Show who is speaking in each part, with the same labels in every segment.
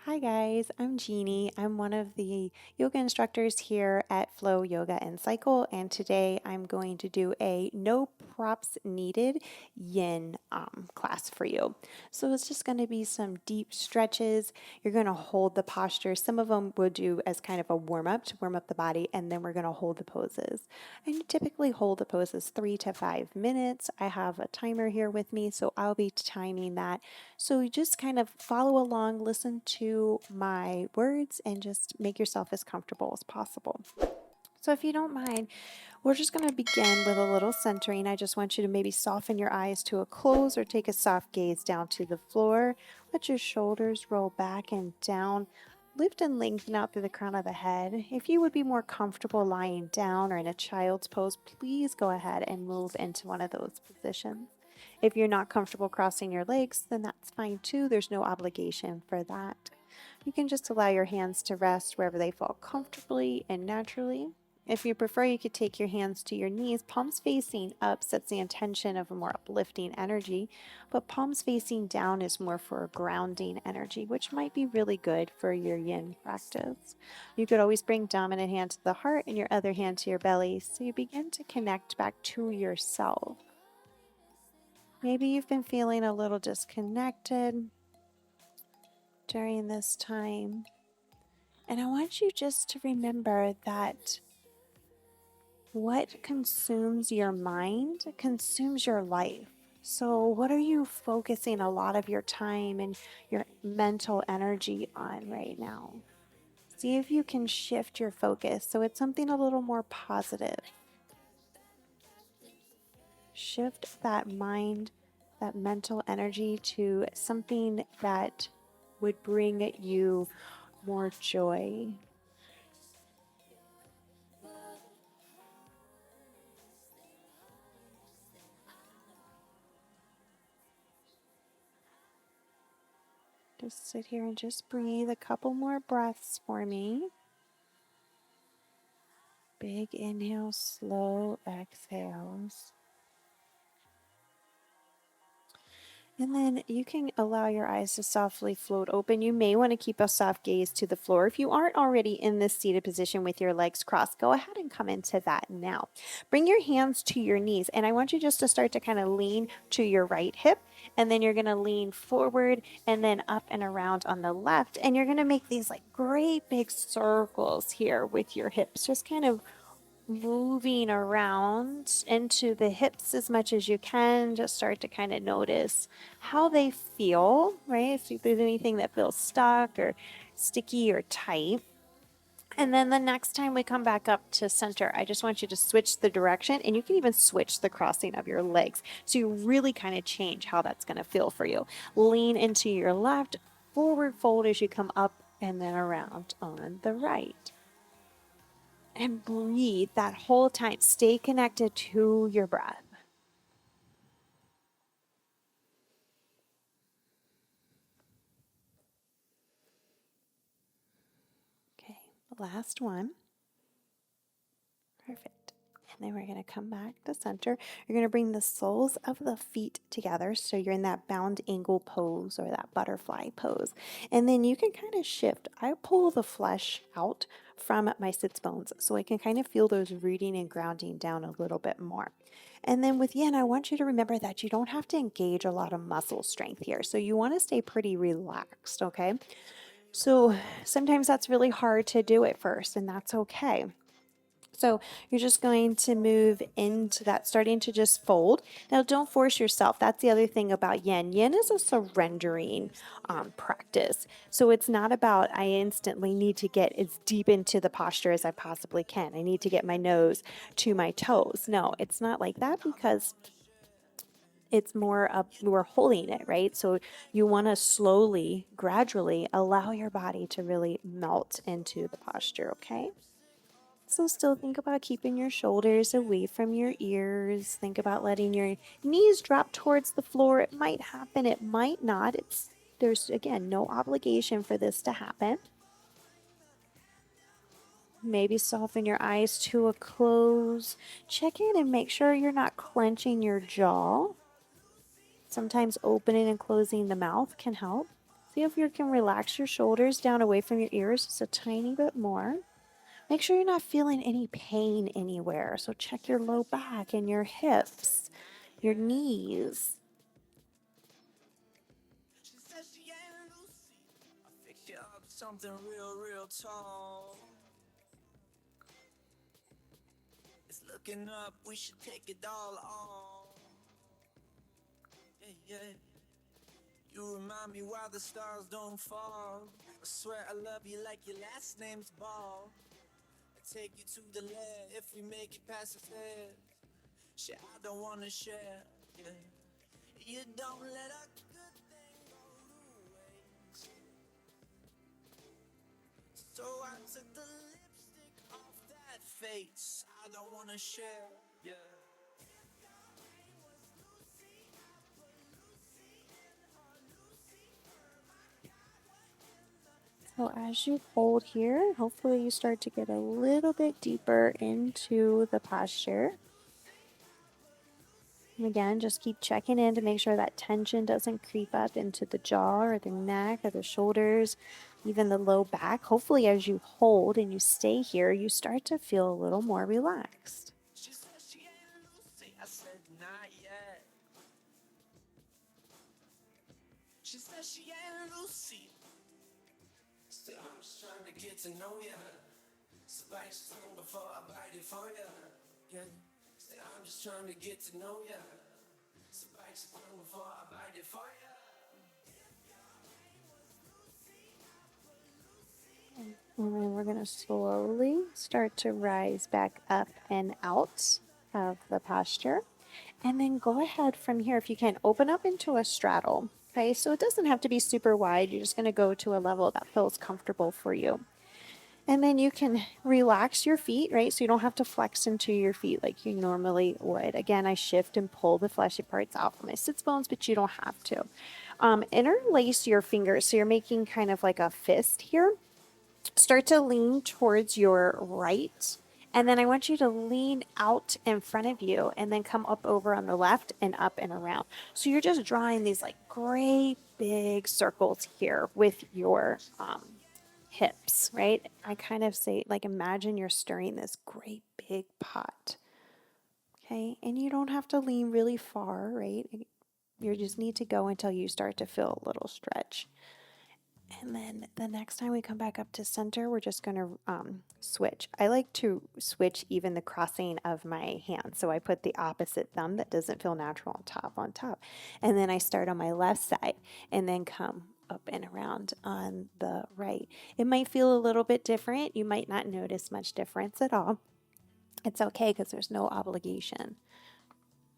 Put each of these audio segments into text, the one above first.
Speaker 1: Hi guys, I'm Jeannie. I'm one of the yoga instructors here at Flow Yoga and Cycle, and today I'm going to do a no props needed yin class for you. So it's just going to be some deep stretches. You're going to hold the posture. Some of them we'll do as kind of a warm up to warm up the body, and then we're going to hold the poses. And you typically hold the poses 3 to 5 minutes. I have a timer here with me, so I'll be timing that. So you just kind of follow along, listen to my words, and just make yourself as comfortable as possible. So if you don't mind, we're just going to begin with a little centering. I just want you to maybe soften your eyes to a close or take a soft gaze down to the floor. Let your shoulders roll back and down. Lift and lengthen out through the crown of the head. If you would be more comfortable lying down or in a child's pose, please go ahead and move into one of those positions. If you're not comfortable crossing your legs, then that's fine too. There's no obligation for that. You can just allow your hands to rest wherever they fall comfortably and naturally. If you prefer, you could take your hands to your knees. Palms facing up sets the intention of a more uplifting energy, but palms facing down is more for a grounding energy, which might be really good for your yin practice. You could always bring dominant hand to the heart and your other hand to your belly, so you begin to connect back to yourself. Maybe you've been feeling a little disconnected during this time. And I want you just to remember that what consumes your mind consumes your life. So, what are you focusing a lot of your time and your mental energy on right now? See if you can shift your focus so it's something a little more positive. Shift that mind, that mental energy to something that would bring you more joy. Just sit here and just breathe a couple more breaths for me. Big inhale, slow exhales. And then you can allow your eyes to softly float open. You may want to keep a soft gaze to the floor. If you aren't already in this seated position with your legs crossed, go ahead and come into that now. Bring your hands to your knees, and I want you just to start to kind of lean to your right hip, and then you're going to lean forward and then up and around on the left. And you're going to make these like great big circles here with your hips, just kind of moving around into the hips as much as you can. Just start to kind of notice how they feel, right? If there's anything that feels stuck or sticky or tight. And then the next time we come back up to center, I just want you to switch the direction, and you can even switch the crossing of your legs. So you really kind of change how that's going to feel for you. Lean into your left, forward fold as you come up, and then around on the right. And breathe that whole time. Stay connected to your breath. Okay, last one. Perfect. And then we're going to come back to center. You're going to bring the soles of the feet together. So you're in that bound angle pose or that butterfly pose. And then you can kind of shift. I pull the flesh out from my sits bones so I can kind of feel those rooting and grounding down a little bit more. And then with yin, I want you to remember that you don't have to engage a lot of muscle strength here. So you want to stay pretty relaxed, okay? So sometimes that's really hard to do at first, and that's okay. So you're just going to move into that, starting to just fold. Now, don't force yourself. That's the other thing about yin. Yin is a surrendering practice. So it's not about I instantly need to get as deep into the posture as I possibly can. I need to get my nose to my toes. No, it's not like that, because it's more of we're holding it, right? So you want to slowly, gradually allow your body to really melt into the posture, okay? So still think about keeping your shoulders away from your ears. Think about letting your knees drop towards the floor. It might happen, it might not. There's again no obligation for this to happen. Maybe soften your eyes to a close. Check in and make sure you're not clenching your jaw. Sometimes opening and closing the mouth can help. See if you can relax your shoulders down away from your ears just a tiny bit more. Make sure you're not feeling any pain anywhere. So check your low back and your hips, your knees.
Speaker 2: She says she ain't Lucy. I fix you up something real, real tall. It's looking up, we should take it all on. Yeah, yeah. You remind me why the stars don't fall. I swear I love you like your last name's Ball. I take you to the lair if we make it past the fair. Shit, I don't wanna share. Yeah. You don't let a good thing go to waste. So I took the lipstick off that face. I don't wanna share. Yeah.
Speaker 1: So as you hold here, hopefully you start to get a little bit deeper into the posture. And again, just keep checking in to make sure that tension doesn't creep up into the jaw or the neck or the shoulders, even the low back. Hopefully, as you hold and you stay here, you start to feel a little more relaxed.
Speaker 2: She said she ain't Lucy. I said not yet. She said she ain't Lucy. Still, I'm just trying to get to know ya. Spice tongue before I bite it for ya. Yeah. Still, I'm just trying to get to know ya. Spice tongue before I bite it for ya.
Speaker 1: And then we're going to slowly start to rise back up and out of the posture. And then go ahead from here, if you can, open up into a straddle. Okay, so it doesn't have to be super wide. You're just going to go to a level that feels comfortable for you. And then you can relax your feet, right? So you don't have to flex into your feet like you normally would. Again, I shift and pull the fleshy parts out from my sits bones, but you don't have to. Interlace your fingers. So you're making kind of like a fist here. Start to lean towards your right. And then I want you to lean out in front of you and then come up over on the left and up and around. So you're just drawing these like great big circles here with your hips, right? I kind of say, like, imagine you're stirring this great big pot. Okay. And you don't have to lean really far, right? You just need to go until you start to feel a little stretch. And then the next time we come back up to center, we're just going to switch. I like to switch even the crossing of my hands. So I put the opposite thumb that doesn't feel natural on top. And then I start on my left side and then come up and around on the right. It might feel a little bit different. You might not notice much difference at all. It's okay because there's no obligation.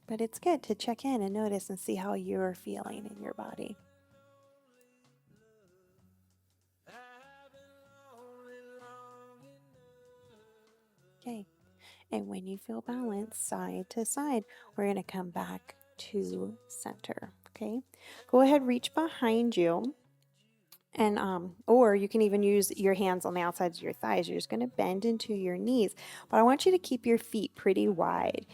Speaker 1: But it's good to check in and notice and see how you're feeling in your body. Okay. And when you feel balanced side to side, we're going to come back to center. Okay. Go ahead, reach behind you. And or you can even use your hands on the outsides of your thighs. You're just going to bend into your knees, but I want you to keep your feet pretty wide.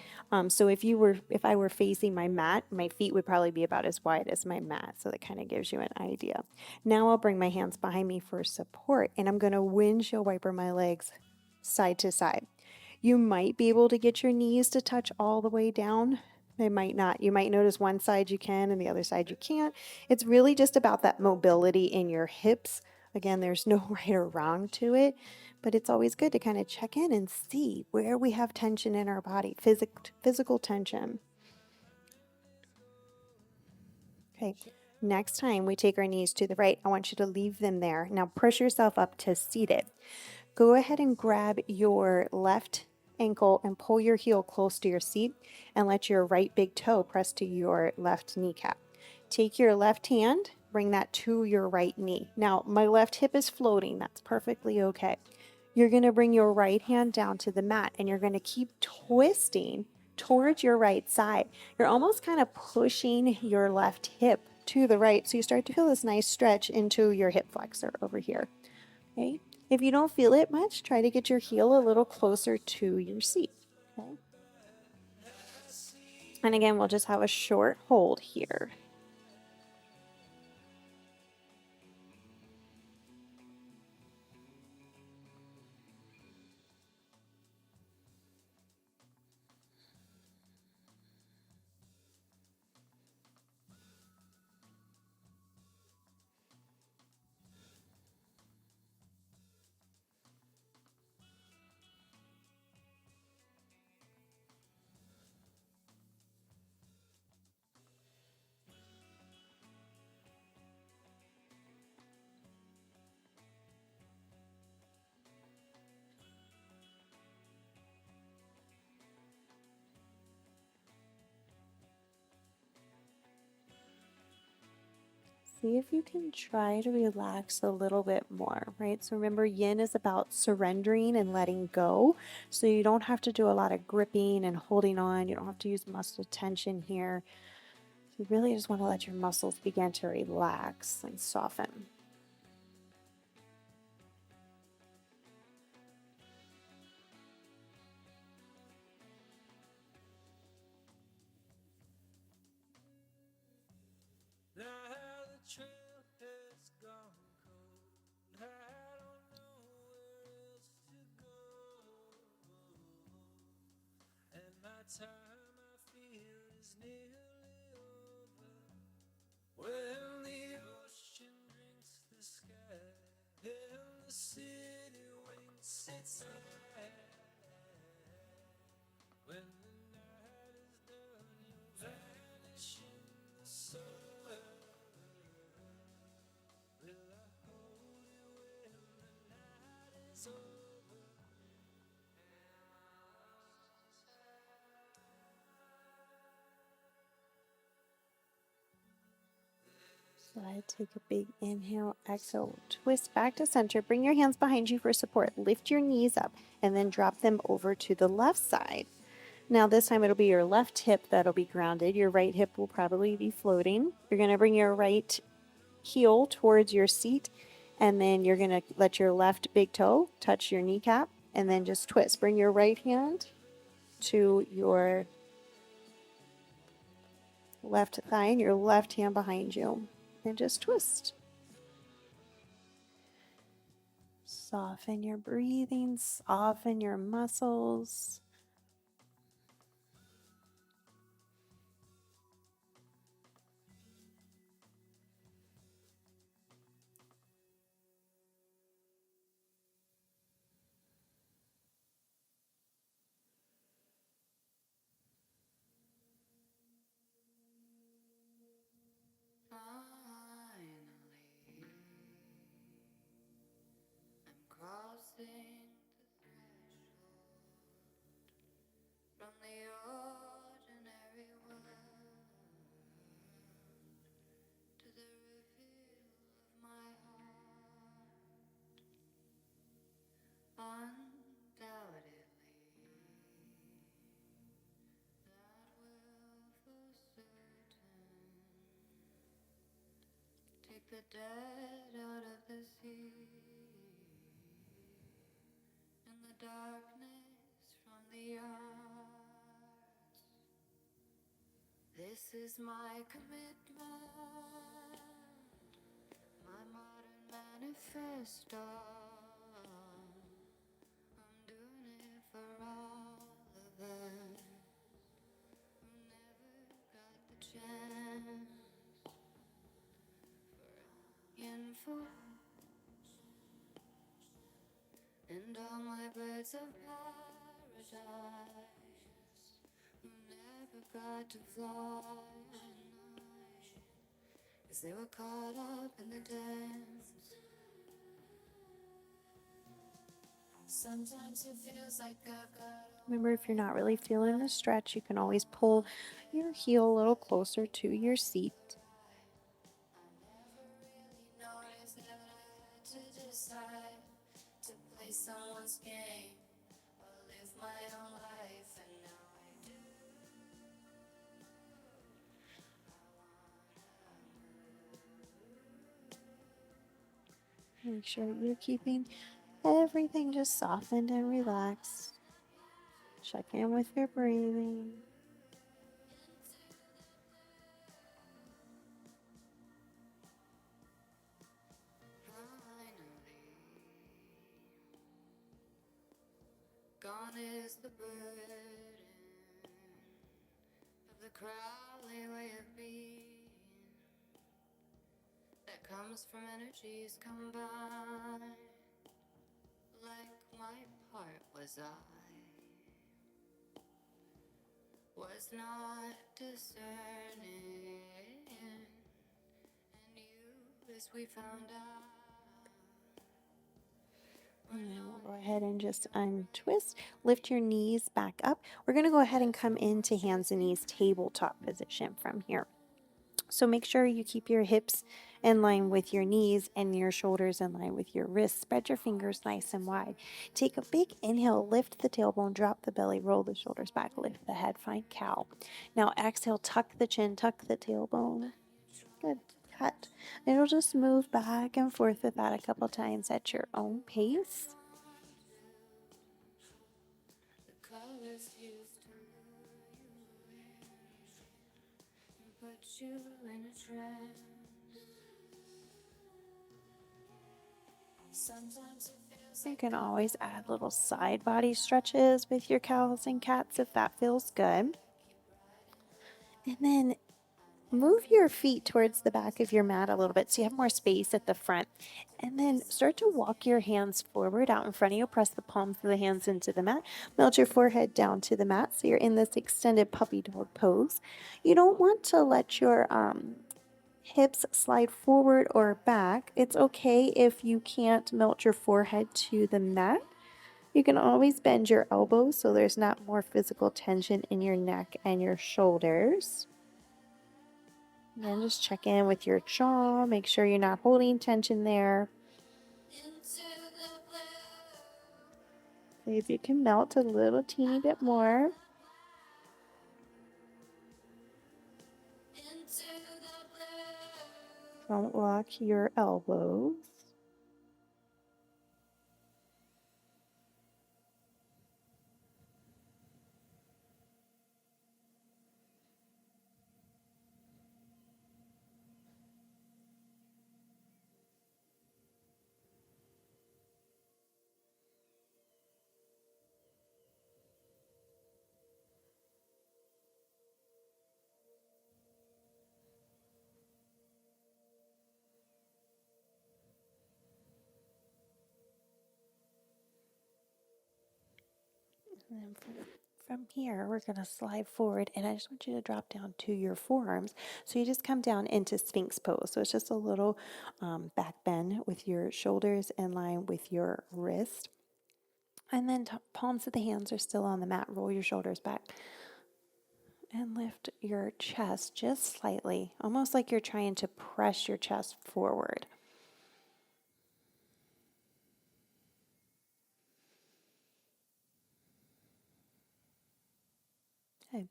Speaker 1: So if I were facing my mat, my feet would probably be about as wide as my mat. So that kind of gives you an idea. Now I'll bring my hands behind me for support, and I'm going to windshield wiper my legs side to side. You might be able to get your knees to touch all the way down. They might not. You might notice one side you can and the other side you can't. It's really just about that mobility in your hips. Again, there's no right or wrong to it, but it's always good to kind of check in and see where we have tension in our body, physical tension. Okay. Next time we take our knees to the right, I want you to leave them there. Now push yourself up to seated. Go ahead and grab your left ankle and pull your heel close to your seat and let your right big toe press to your left kneecap. Take your left hand, bring that to your right knee. Now, my left hip is floating. That's perfectly okay. You're going to bring your right hand down to the mat and you're going to keep twisting towards your right side. You're almost kind of pushing your left hip to the right. So you start to feel this nice stretch into your hip flexor over here. Okay. If you don't feel it much, try to get your heel a little closer to your seat. Okay. And again, we'll just have a short hold here. See if you can try to relax a little bit more, right? So remember, yin is about surrendering and letting go. So you don't have to do a lot of gripping and holding on. You don't have to use muscle tension here. You really just want to let your muscles begin to relax and soften.
Speaker 2: Now the trail has gone cold. I don't know where else to go. And my time I feel is nearly over. When the ocean drinks the sky and the city winks its eye. When the night is done, you'll vanish in the sun. Will I hold you when the night is over?
Speaker 1: So I take a big inhale, exhale, twist back to center. Bring your hands behind you for support. Lift your knees up and then drop them over to the left side. Now, this time it'll be your left hip that'll be grounded. Your right hip will probably be floating. You're going to bring your right heel towards your seat, and then you're going to let your left big toe touch your kneecap, and then just twist. Bring your right hand to your left thigh and your left hand behind you, and just twist. Soften your breathing, soften your muscles.
Speaker 2: Finally, I'm crossing the threshold from the ordinary world to the reveal of my heart. Undoubtedly, that will for certain take the dead out of the sea and the darkness from the arts. This is my commitment, my modern manifesto. I'm doing it for all of us who never got the chance for info. And all my birds of paradise who never got to fly at night, 'cause they were caught up in the dance. Sometimes it feels like I've got.
Speaker 1: Remember, if you're not really feeling the stretch, you can always pull your heel a little closer to your seat.
Speaker 2: I never really noticed that I had to decide to play someone's game or live my own life, and now I do.
Speaker 1: Make sure you're keeping everything just softened and relaxed. Check in with your breathing.
Speaker 2: Finally, gone is the burden of the crowdly way of being that comes from energies combined. Like my part was not discerning, and you, as we found out.
Speaker 1: And then we'll go ahead and just untwist. Lift your knees back up. We're going to go ahead and come into hands and knees tabletop position from here. So make sure you keep your hips in line with your knees and your shoulders in line with your wrists. Spread your fingers nice and wide. Take a big inhale, lift the tailbone, drop the belly, roll the shoulders back, lift the head, find cow. Now exhale, tuck the chin, tuck the tailbone. Good. Cut. It'll just move back and forth with that a couple times at your own pace. You can always add little side body stretches with your cows and cats if that feels good. And then move your feet towards the back of your mat a little bit so you have more space at the front. And then start to walk your hands forward out in front of you. Press the palms of the hands into the mat. Melt your forehead down to the mat so you're in this extended puppy dog pose. You don't want to let your hips slide forward or back. It's okay if you can't melt your forehead to the mat. You can always bend your elbows so there's not more physical tension in your neck and your shoulders. And then just check in with your jaw. Make sure you're not holding tension there. See if you can melt a little teeny bit more. Don't lock your elbows. And then from here, we're going to slide forward, and I just want you to drop down to your forearms. So you just come down into Sphinx pose. So it's just a little back bend with your shoulders in line with your wrist. And then palms of the hands are still on the mat. Roll your shoulders back. And lift your chest just slightly, almost like you're trying to press your chest forward. Okay.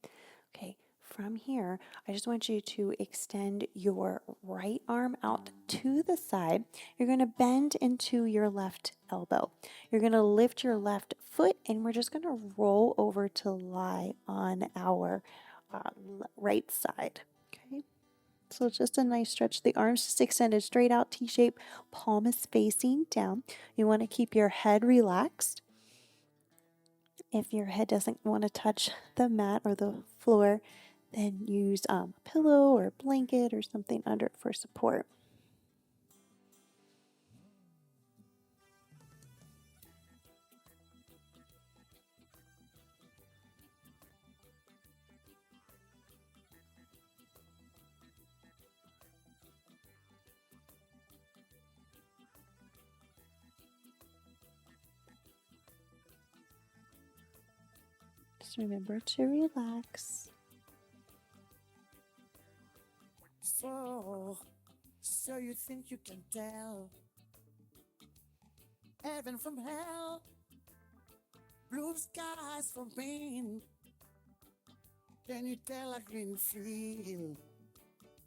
Speaker 1: Okay. From here, I just want you to extend your right arm out to the side. You're going to bend into your left elbow. You're going to lift your left foot, and we're just going to roll over to lie on our right side. Okay. So just a nice stretch. The arms just extended straight out, T-shape. Palm is facing down. You want to keep your head relaxed. If your head doesn't want to touch the mat or the floor, then use a pillow or a blanket or something under it for support. Just remember to relax.
Speaker 2: So you think you can tell heaven from hell, blue skies from pain? Can you tell a green field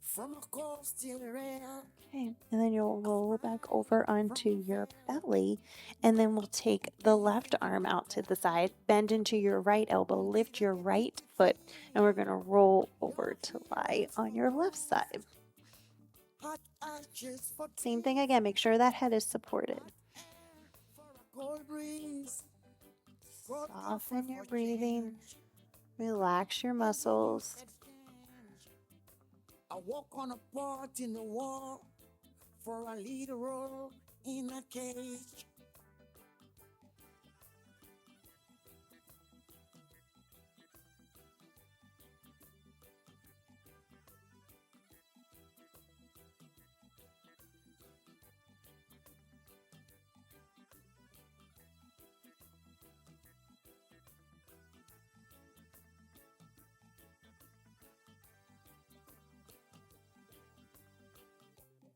Speaker 2: from a cold steel rail?
Speaker 1: Okay, and then you'll roll back over onto your belly, and then we'll take the left arm out to the side, bend into your right elbow, lift your right foot, and we're going to roll over to lie on your left side. Same thing again, make sure that head is supported. Soften your breathing, relax your muscles.
Speaker 2: I walk on a part in the wall for a lead role in a cage.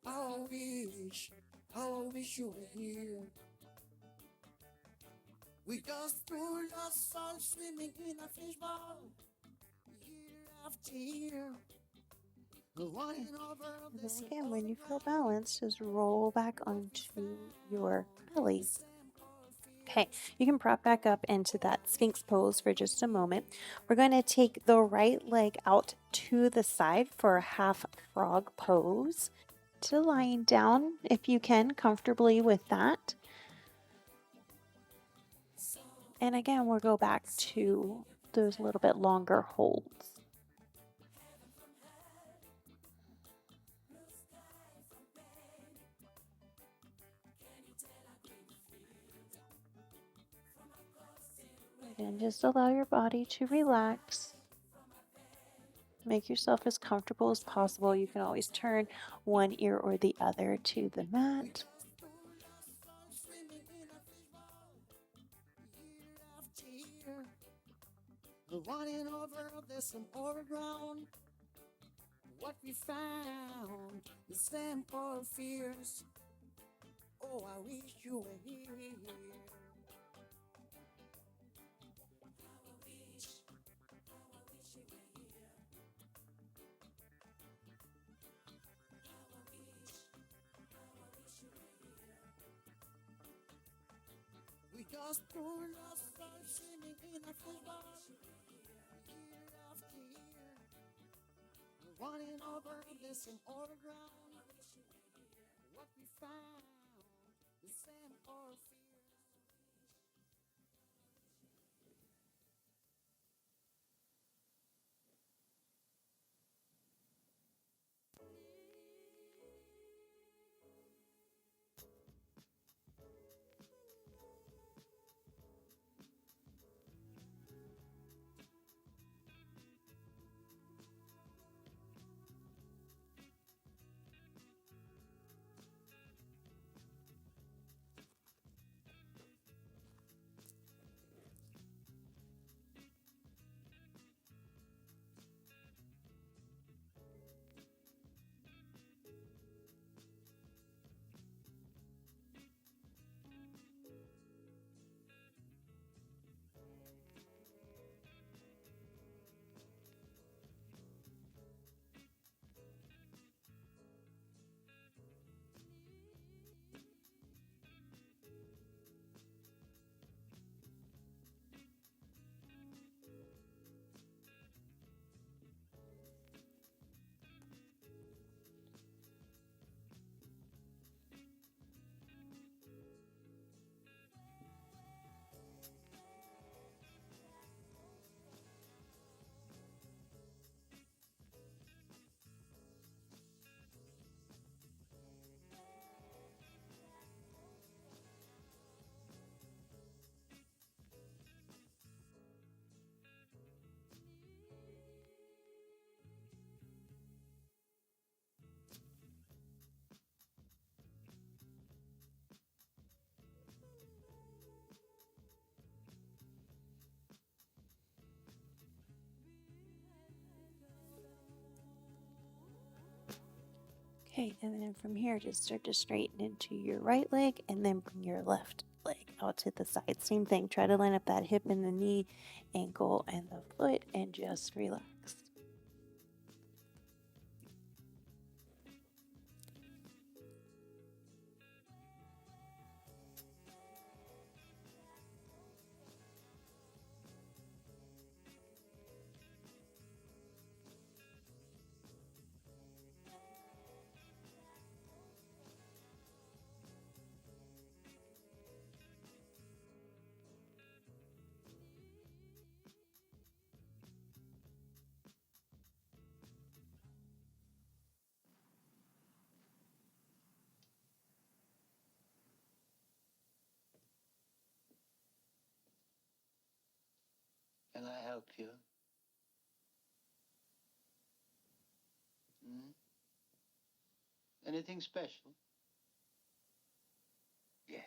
Speaker 2: I wish you were here. We just threw lost souls swimming in a fishbowl, year after year. Running over
Speaker 1: And
Speaker 2: the
Speaker 1: then
Speaker 2: same
Speaker 1: again, when
Speaker 2: old
Speaker 1: you feel
Speaker 2: ground.
Speaker 1: balanced, just roll back
Speaker 2: What we
Speaker 1: onto
Speaker 2: found,
Speaker 1: your
Speaker 2: the
Speaker 1: belly.
Speaker 2: same old
Speaker 1: Okay,
Speaker 2: fears.
Speaker 1: you can prop back up into
Speaker 2: Oh,
Speaker 1: that
Speaker 2: I wish
Speaker 1: Sphinx
Speaker 2: you
Speaker 1: pose for
Speaker 2: were
Speaker 1: just a moment.
Speaker 2: here.
Speaker 1: We're going to take the right leg out to the side for a half frog pose. To lying down, if you can, comfortably with that. And again, we'll go back to those little bit longer holds. And just allow your body to relax. Make yourself as comfortable as possible. You can always turn one ear or the other to the mat.
Speaker 2: Running over this old ground. What we found, the same old fears. Oh, I wish you were here. We just threw lost souls swimming in a football, year after year. Running over this old ground. What we found, the same old fears.
Speaker 1: Okay, and then from here, just start to straighten into your right leg and then bring your left leg out to the side. Same thing, try to line up that hip and the knee, ankle, and the foot, and just relax.
Speaker 3: Can I help you? Hmm? Anything special? Yes.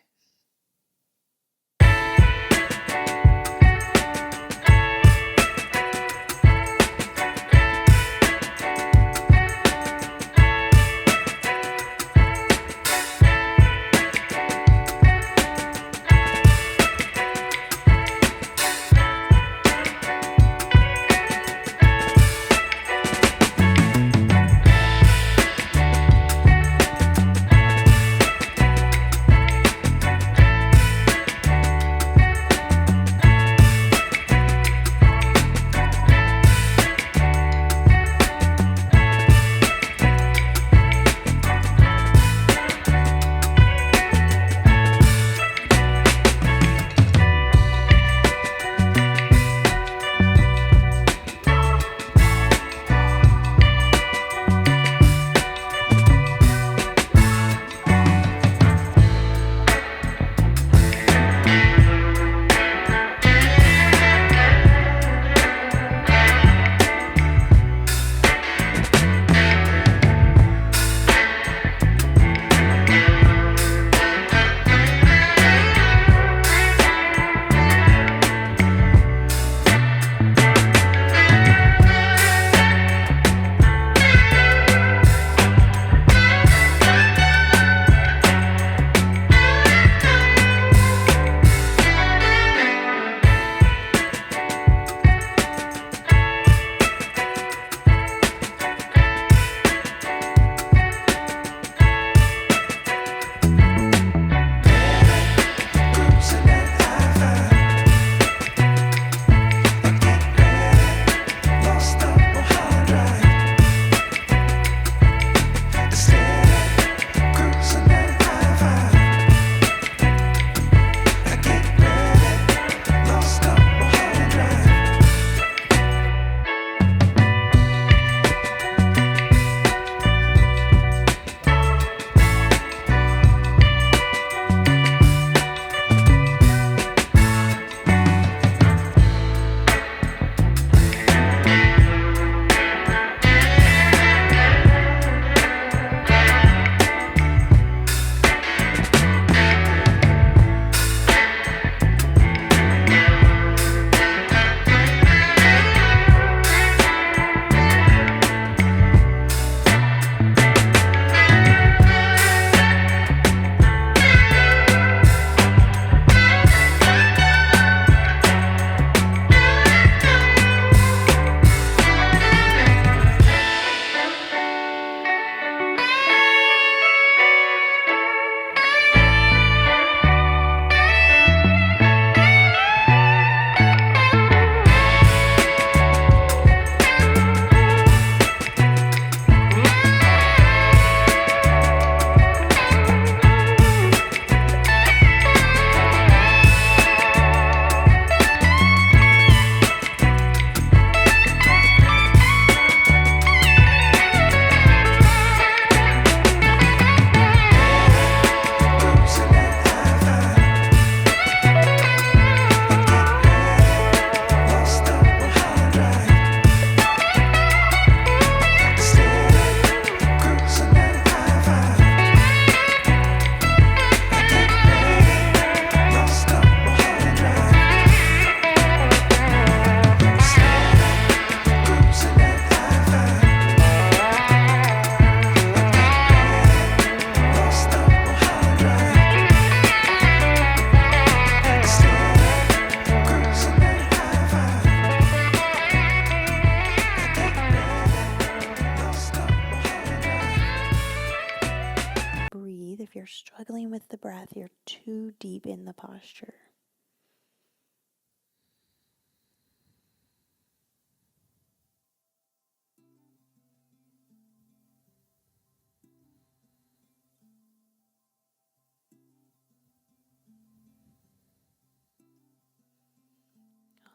Speaker 1: you're struggling with the breath, you're too deep in the posture.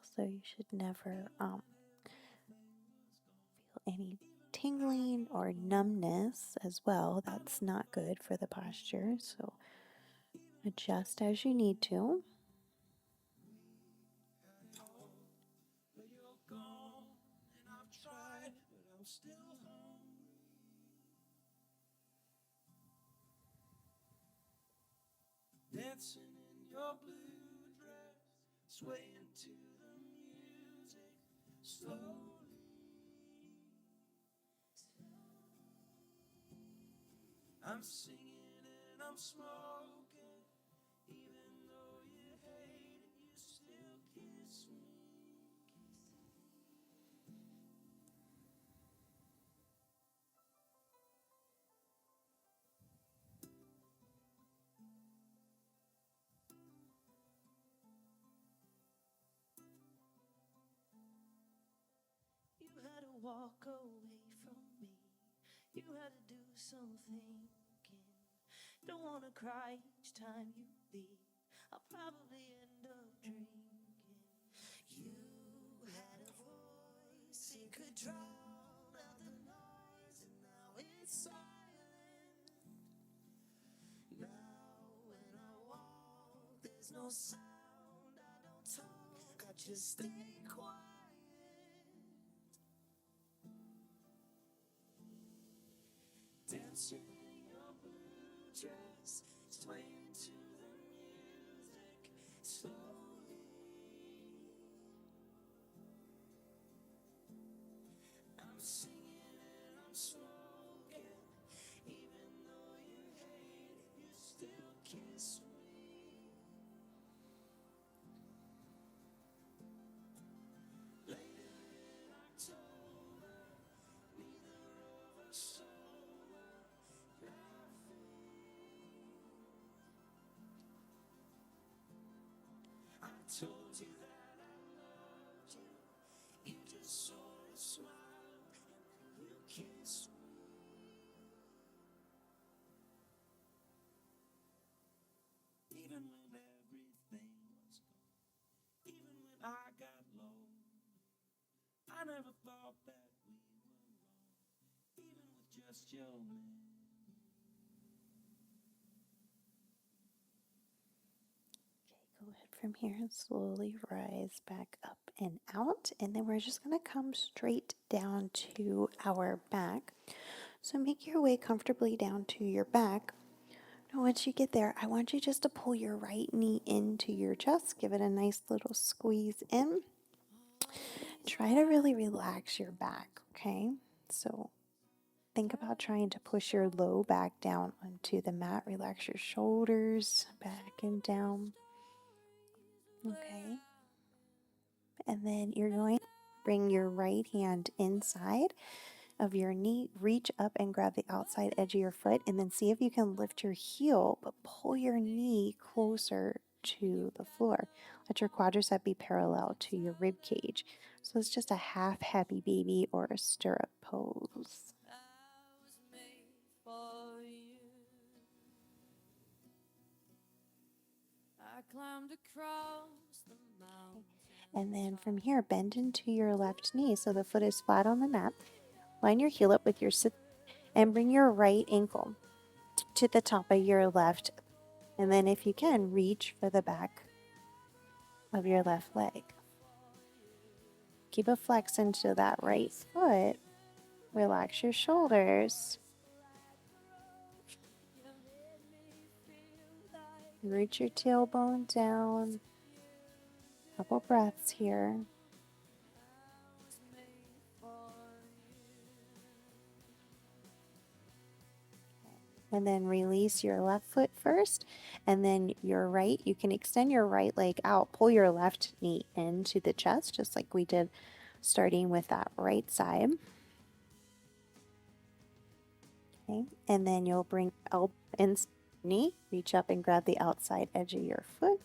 Speaker 1: Also, you should never feel any tingling or numbness as well. That's not good for the posture. So adjust as you need to.
Speaker 2: But you're gone, and I've tried, but I'm still hungry. Dancing in your blue dress, swaying to the music, slowly. I'm singing and I'm smoking, even though you hate it, you still kiss me. You had to walk away from me. You had to do some thinking. Don't wanna cry each time you leave. I'll probably end up drinking. You had a voice, it could drown out the noise, and now it's silent. Now when I walk, there's no sound. I don't talk, I just stay quiet. Dancing in your blue dress, swaying to the music, slowly. I'm singing and I'm smoking, even though you hate it, you still kiss me. Later in October, neither of us sober, laughing. I told you that I loved you. You just sort of smiled and then you kissed me. Even when everything was gone, even when I got low, I never thought that we were wrong, even with just your memory.
Speaker 1: Go ahead from here and slowly rise back up and out. And then we're just going to come straight down to our back. So make your way comfortably down to your back. Now, once you get there, I want you just to pull your right knee into your chest. Give it a nice little squeeze in. Try to really relax your back, okay? So think about trying to push your low back down onto the mat. Relax your shoulders back and down. Okay. And then you're going to bring your right hand inside of your knee, reach up and grab the outside edge of your foot, and then see if you can lift your heel, but pull your knee closer to the floor. Let your quadricep be parallel to your rib cage. So it's just a half happy baby or a stirrup pose.
Speaker 2: I climbed across the mountain.
Speaker 1: And then from here, bend into your left knee so the foot is flat on the mat. Line your heel up with your sit and bring your right ankle to the top of your left. And then if you can, reach for the back of your left leg. Keep a flex into that right foot. Relax your shoulders. Root your tailbone down. Couple breaths here. And then release your left foot first, and then your right. You can extend your right leg out. Pull your left knee into the chest, just like we did starting with that right side. Okay, and then you'll bring elbow in knee. Reach up and grab the outside edge of your foot.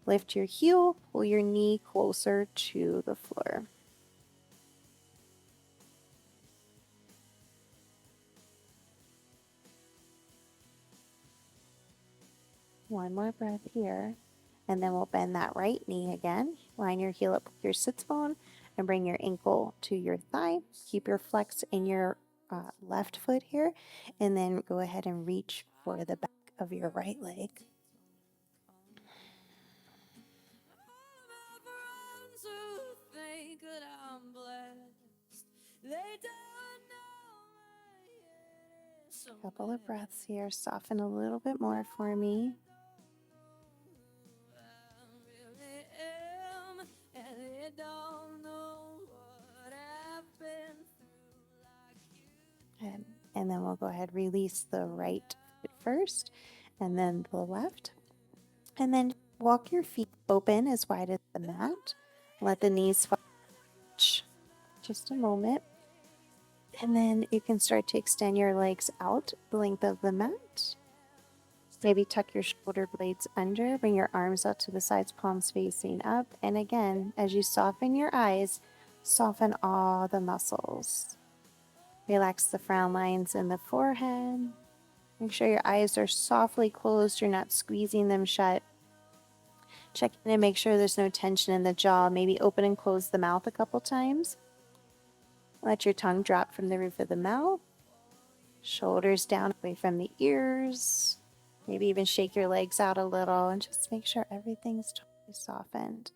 Speaker 1: Lift your heel, pull your knee closer to the floor. One more breath here. And then we'll bend that right knee again. Line your heel up with your sits bone and bring your ankle to your thigh. Keep your flex in your left foot here. And then go ahead and reach for the back of your right leg. Couple of breaths here. Soften a little bit more for me. And then we'll go ahead, release the right foot first, and then the left. And then walk your feet open as wide as the mat. Let the knees fall. Just a moment. And then you can start to extend your legs out the length of the mat. Maybe tuck your shoulder blades under, bring your arms out to the sides, palms facing up. And again, as you soften your eyes, soften all the muscles. Relax the frown lines in the forehead. Make sure your eyes are softly closed. You're not squeezing them shut. Check in and make sure there's no tension in the jaw. Maybe open and close the mouth a couple times. Let your tongue drop from the roof of the mouth. Shoulders down away from the ears. Maybe even shake your legs out a little and just make sure everything's totally softened.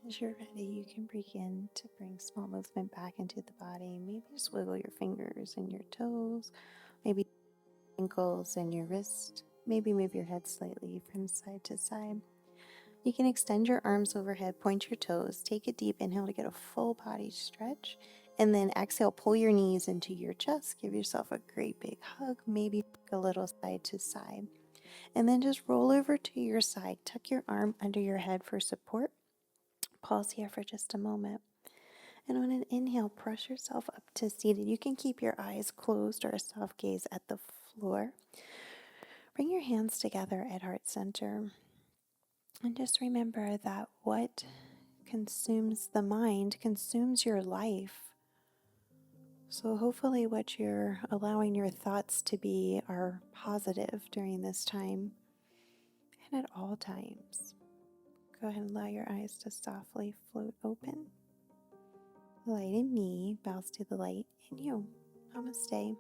Speaker 1: As you're ready, you can begin to bring small movement back into the body. Maybe just wiggle your fingers and your toes, maybe ankles and your wrist. Maybe move your head slightly from side to side. You can extend your arms overhead, point your toes, take a deep inhale to get a full body stretch, And then exhale, pull your knees into your chest. Give yourself a great big hug, maybe a little side to side. And then just roll over to your side. Tuck your arm under your head for support. Pause here for just a moment. And on an inhale, press yourself up to seated. You can keep your eyes closed or a soft gaze at the floor. Bring your hands together at heart center. And just remember that what consumes the mind consumes your life. So hopefully what you're allowing your thoughts to be are positive during this time and at all times. Go ahead and allow your eyes to softly float open. The light in me bows to the light in you. Namaste.